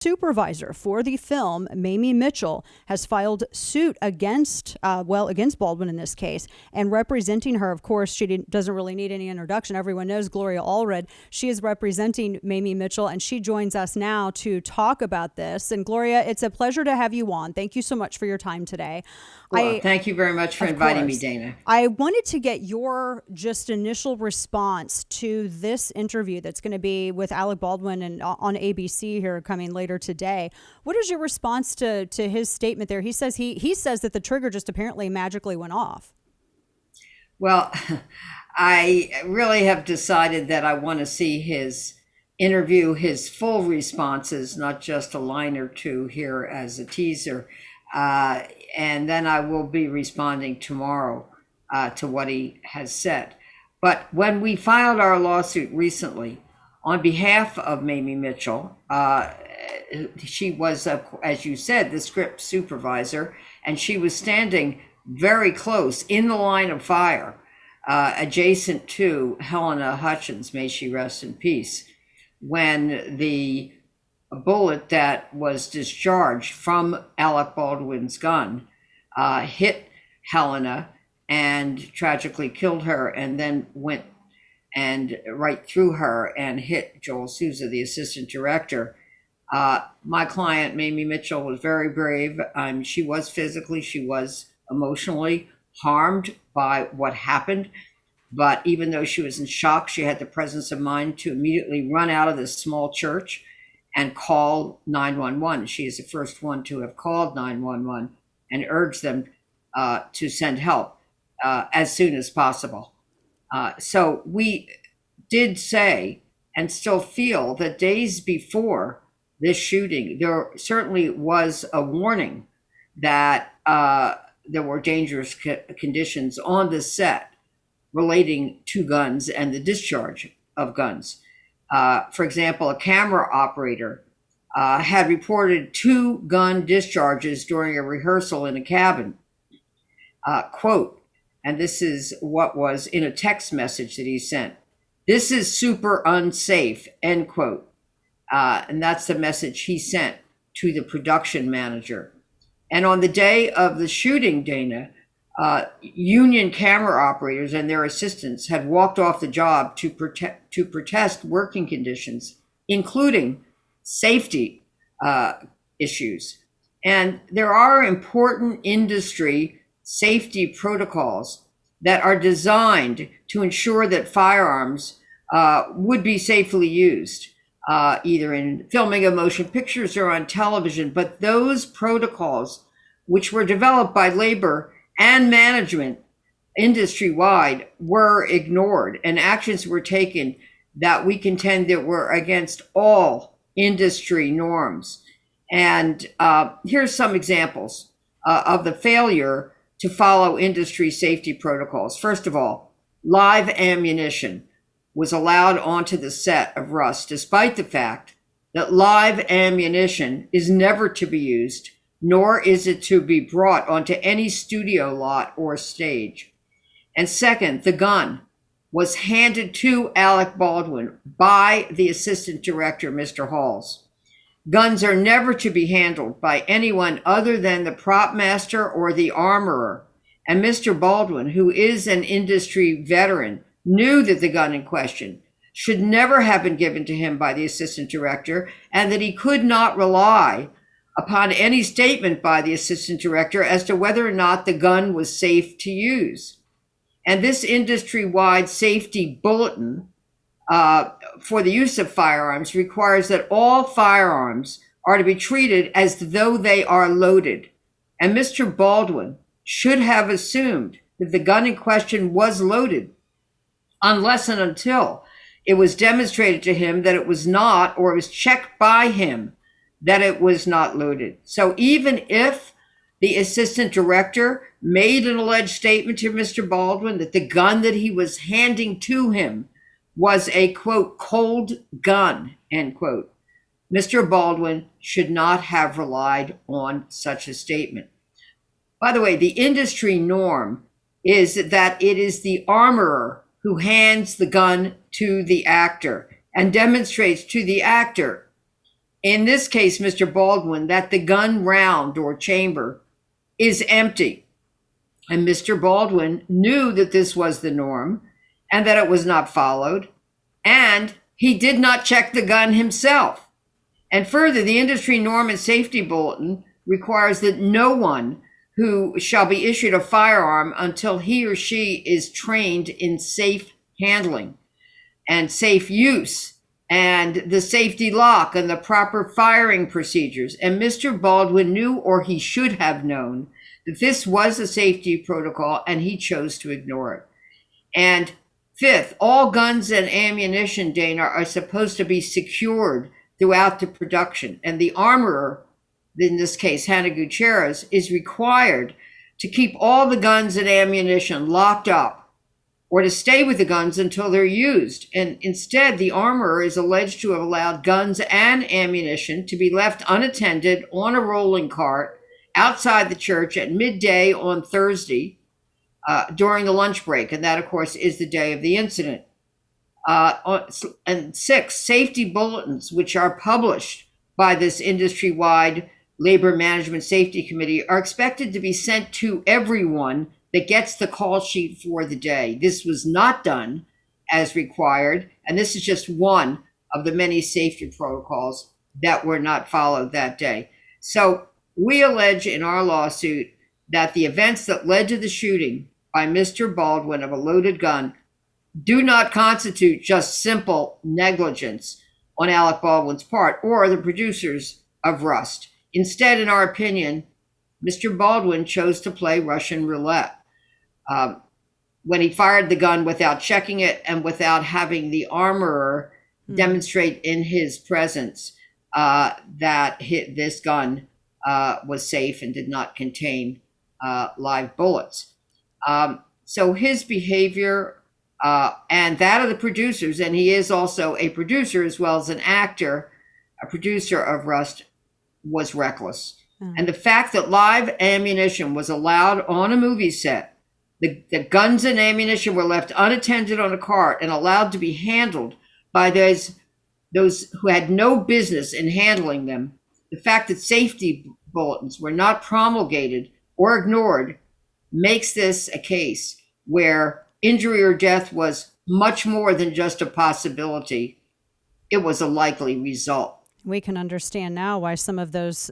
Supervisor for the film, Mamie Mitchell, has filed suit against Baldwin in this case, and representing her. Of course, she doesn't really need any introduction. Everyone knows Gloria Allred. She is representing Mamie Mitchell, and she joins us now to talk about this. And Gloria, it's a pleasure to have you on. Thank you so much for your time today. Well, thank you very much for inviting me, Dana. I wanted to get your just initial response to this interview that's going to be with Alec Baldwin and on ABC here coming later today. What is your response to his statement there? He says he says that the trigger just apparently magically went off. Well, I really have decided that I want to see his interview, his full responses, not just a line or two here as a teaser. And then I will be responding tomorrow to what he has said. But when we filed our lawsuit recently on behalf of Mamie Mitchell, she was, as you said, the script supervisor, and she was standing very close in the line of fire, adjacent to Halyna Hutchins, may she rest in peace, when the bullet that was discharged from Alec Baldwin's gun hit Halyna and tragically killed her, and then went and right through her and hit Joel Souza, the assistant director. My client, Mamie Mitchell, was very brave. She was physically, she was emotionally harmed by what happened. But even though she was in shock, she had the presence of mind to immediately run out of this small church and call 911. She is the first one to have called 911 and urged them to send help as soon as possible. So we did say and still feel that days before this shooting, there certainly was a warning that there were dangerous conditions on the set relating to guns and the discharge of guns. For example, a camera operator had reported 2 gun discharges during a rehearsal in a cabin. Quote, and this is what was in a text message that he sent: "This is super unsafe," end quote. And that's the message he sent to the production manager. And on the day of the shooting, Dana, union camera operators and their assistants had walked off the job to protest working conditions, including safety issues. And there are important industry safety protocols that are designed to ensure that firearms would be safely used, either in filming of motion pictures or on television. But those protocols, which were developed by labor and management industry-wide, were ignored, and actions were taken that we contend that were against all industry norms. And here's some examples of the failure to follow industry safety protocols. First of all, live ammunition was allowed onto the set of Rust, despite the fact that live ammunition is never to be used, nor is it to be brought onto any studio lot or stage. And second, the gun was handed to Alec Baldwin by the assistant director, Mr. Halls. Guns are never to be handled by anyone other than the prop master or the armorer. And Mr. Baldwin, who is an industry veteran, knew that the gun in question should never have been given to him by the assistant director, and that he could not rely upon any statement by the assistant director as to whether or not the gun was safe to use. And this industry-wide safety bulletin for the use of firearms requires that all firearms are to be treated as though they are loaded. And Mr. Baldwin should have assumed that the gun in question was loaded, unless and until it was demonstrated to him that it was not, or it was checked by him that it was not loaded. So even if the assistant director made an alleged statement to Mr. Baldwin that the gun that he was handing to him was a, quote, cold gun, end quote, Mr. Baldwin should not have relied on such a statement. By the way, the industry norm is that it is the armorer who hands the gun to the actor and demonstrates to the actor in this case, Mr. Baldwin, that the gun round or chamber is empty. And Mr. Baldwin knew that this was the norm and that it was not followed. And he did not check the gun himself. And further, the industry norm and safety bulletin requires that no one who shall be issued a firearm until he or she is trained in safe handling and safe use and the safety lock and the proper firing procedures. And Mr. Baldwin knew, or he should have known, that this was a safety protocol and he chose to ignore it. And fifth, all guns and ammunition, Dana, are supposed to be secured throughout the production. And the armorer, in this case, Halyna Hutchins, is required to keep all the guns and ammunition locked up or to stay with the guns until they're used. And instead, the armorer is alleged to have allowed guns and ammunition to be left unattended on a rolling cart outside the church at midday on Thursday during the lunch break. And that, of course, is the day of the incident. And six, safety bulletins, which are published by this industry-wide Labor Management Safety Committee, are expected to be sent to everyone that gets the call sheet for the day. This was not done as required, and this is just one of the many safety protocols that were not followed that day. So we allege in our lawsuit that the events that led to the shooting by Mr. Baldwin of a loaded gun do not constitute just simple negligence on Alec Baldwin's part or the producers of Rust. Instead, in our opinion, Mr. Baldwin chose to play Russian roulette when he fired the gun without checking it and without having the armorer demonstrate in his presence that this gun was safe and did not contain live bullets. So his behavior and that of the producers, and he is also a producer as well as an actor, a producer of Rust, was reckless. And the fact that live ammunition was allowed on a movie set, the guns and ammunition were left unattended on a cart and allowed to be handled by those who had no business in handling them, the fact that safety bulletins were not promulgated or ignored makes this a case where injury or death was much more than just a possibility. It was a likely result. We can understand now why some of those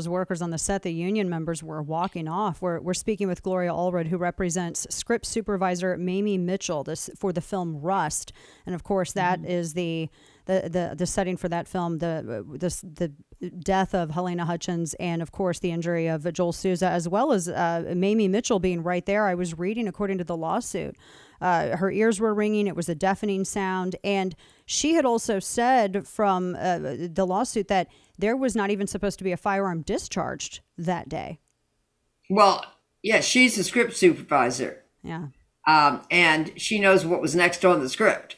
workers on the set, the union members, were walking off. We're speaking with Gloria Allred, who represents script supervisor Mamie Mitchell for the film Rust, and of course that is the setting for that film, the death of Halyna Hutchins, and of course the injury of Joel Souza, as well as Mamie Mitchell being right there. I was reading, according to the lawsuit, her ears were ringing. It was a deafening sound. And she had also said from the lawsuit that there was not even supposed to be a firearm discharged that day. Well, yeah, she's the script supervisor. Yeah. And she knows what was next on the script.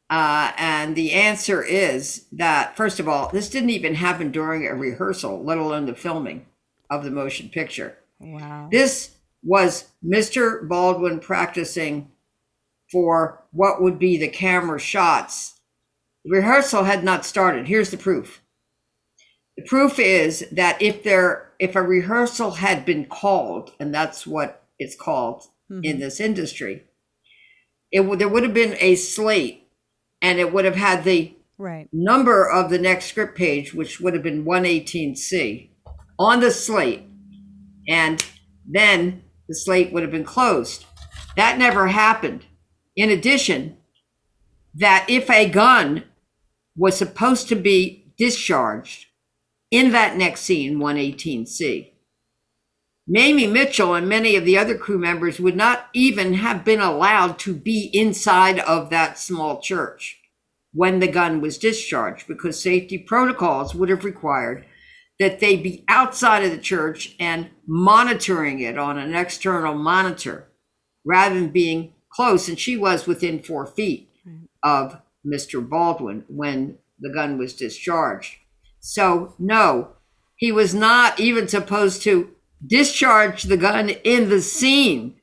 And the answer is that, first of all, this didn't even happen during a rehearsal, let alone the filming of the motion picture. Wow. This was Mr. Baldwin practicing for what would be the camera shots. The rehearsal had not started. Here's the proof. The proof is that if a rehearsal had been called, and that's what it's called in this industry, there would have been a slate. And it would have had the number of the next script page, which would have been 118C, on the slate. And then the slate would have been closed. That never happened. In addition, that if a gun was supposed to be discharged in that next scene, 118C, Mamie Mitchell and many of the other crew members would not even have been allowed to be inside of that small church when the gun was discharged, because safety protocols would have required that they be outside of the church and monitoring it on an external monitor rather than being close. And she was within 4 feet of Mr. Baldwin when the gun was discharged. So no, he was not even supposed to discharge the gun in the scene,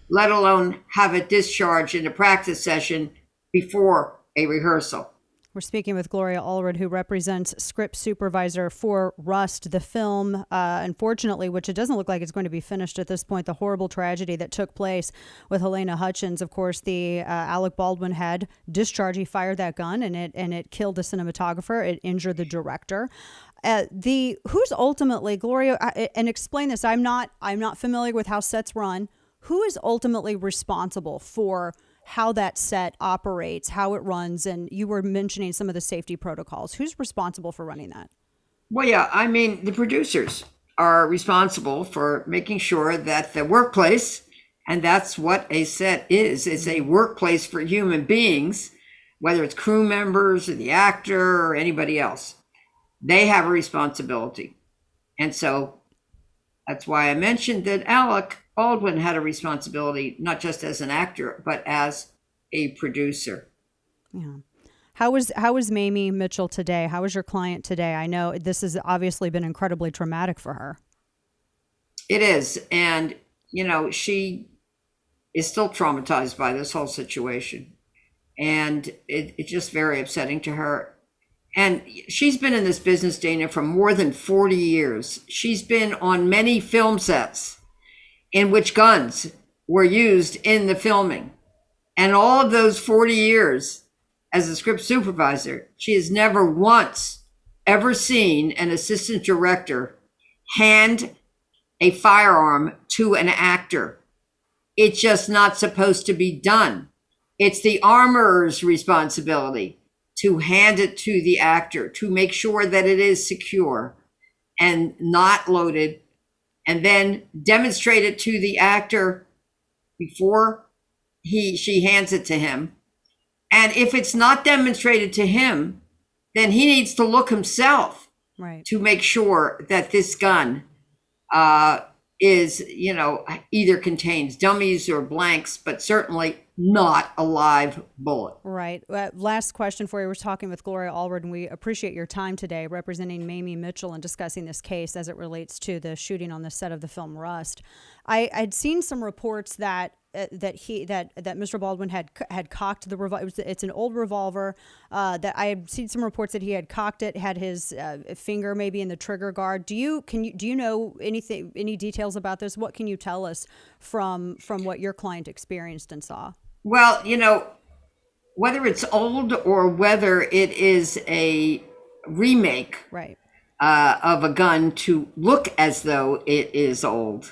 let alone have it discharged in a practice session before a rehearsal. We're speaking with Gloria Allred, who represents script supervisor for Rust, the film, unfortunately, which it doesn't look like it's going to be finished at this point, the horrible tragedy that took place with Halyna Hutchins. Of course, the Alec Baldwin had discharged. He fired that gun, and it killed the cinematographer. It injured the director. Who's ultimately, Gloria, and explain this. I'm not familiar with how sets run. Who is ultimately responsible for how that set operates, how it runs? And you were mentioning some of the safety protocols. Who's responsible for running that? Well, yeah, I mean, the producers are responsible for making sure that the workplace, and that's what a set is, it's a workplace for human beings, whether it's crew members or the actor or anybody else. They have a responsibility. And so that's why I mentioned that Alec Baldwin had a responsibility, not just as an actor, but as a producer. Yeah. How is Mamie Mitchell today? How is your client today? I know this has obviously been incredibly traumatic for her. It is. And, she is still traumatized by this whole situation. And it's just very upsetting to her. And she's been in this business, Dana, for more than 40 years. She's been on many film sets in which guns were used in the filming. And all of those 40 years as a script supervisor, she has never once ever seen an assistant director hand a firearm to an actor. It's just not supposed to be done. It's the armorer's responsibility to hand it to the actor, to make sure that it is secure and not loaded, and then demonstrate it to the actor before she hands it to him. And if it's not demonstrated to him, then he needs to look himself, right, to make sure that this gun is, either contains dummies or blanks, but certainly not a live bullet. Right. Last question for you. We're talking with Gloria Allred, and we appreciate your time today representing Mamie Mitchell and discussing this case as it relates to the shooting on the set of the film Rust. I'd seen some reports that Mr. Baldwin had cocked the revolver. It's an old revolver. That I had seen some reports that he had cocked it, had his finger maybe in the trigger guard. Do you know any details about this? What can you tell us from what your client experienced and saw? Well, whether it's old or whether it is a remake, right, of a gun to look as though it is old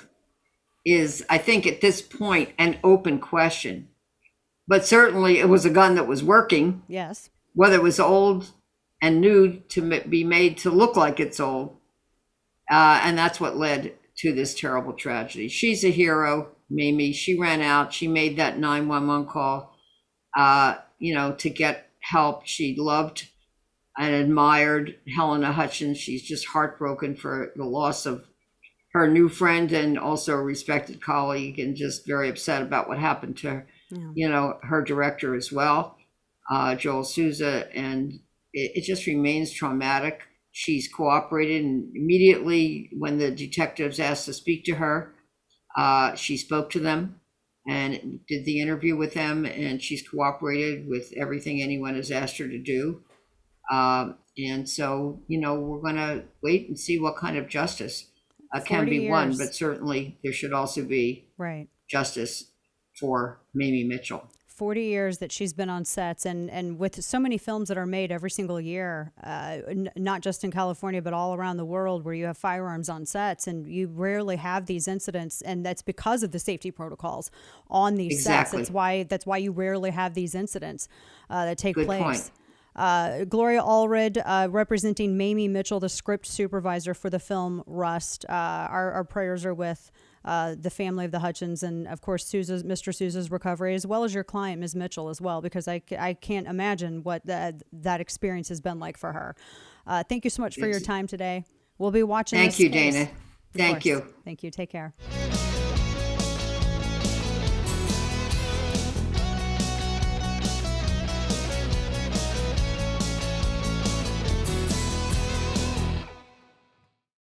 is, I think, at this point, an open question. But certainly it was a gun that was working. Yes. Whether it was old and new to be made to look like it's old. And that's what led to this terrible tragedy. She's a hero, Mamie. She ran out. She made that 911 call, to get help. She loved and admired Halyna Hutchins. She's just heartbroken for the loss of her new friend and also a respected colleague, and just very upset about what happened to her, her director as well, Joel Souza. And it just remains traumatic. She's cooperated, and immediately when the detectives asked to speak to her, she spoke to them and did the interview with them, and she's cooperated with everything anyone has asked her to do. And so, we're going to wait and see what kind of justice can be won, but certainly there should also be justice for Mamie Mitchell. 40 years that she's been on sets, and with so many films that are made every single year, not just in California, but all around the world, where you have firearms on sets, and you rarely have these incidents, and that's because of the safety protocols on these sets. That's why you rarely have these incidents that take place. Point. Gloria Allred, representing Mamie Mitchell, the script supervisor for the film Rust. Our prayers are with the family of the Hutchins, and of course Mr. Souza's recovery, as well as your client, Ms. Mitchell, as well, because I can't imagine what that experience has been like for her. Thank you so much for your time today. We'll be watching. Thank you, Dana. Thank you. Thank you. Take care.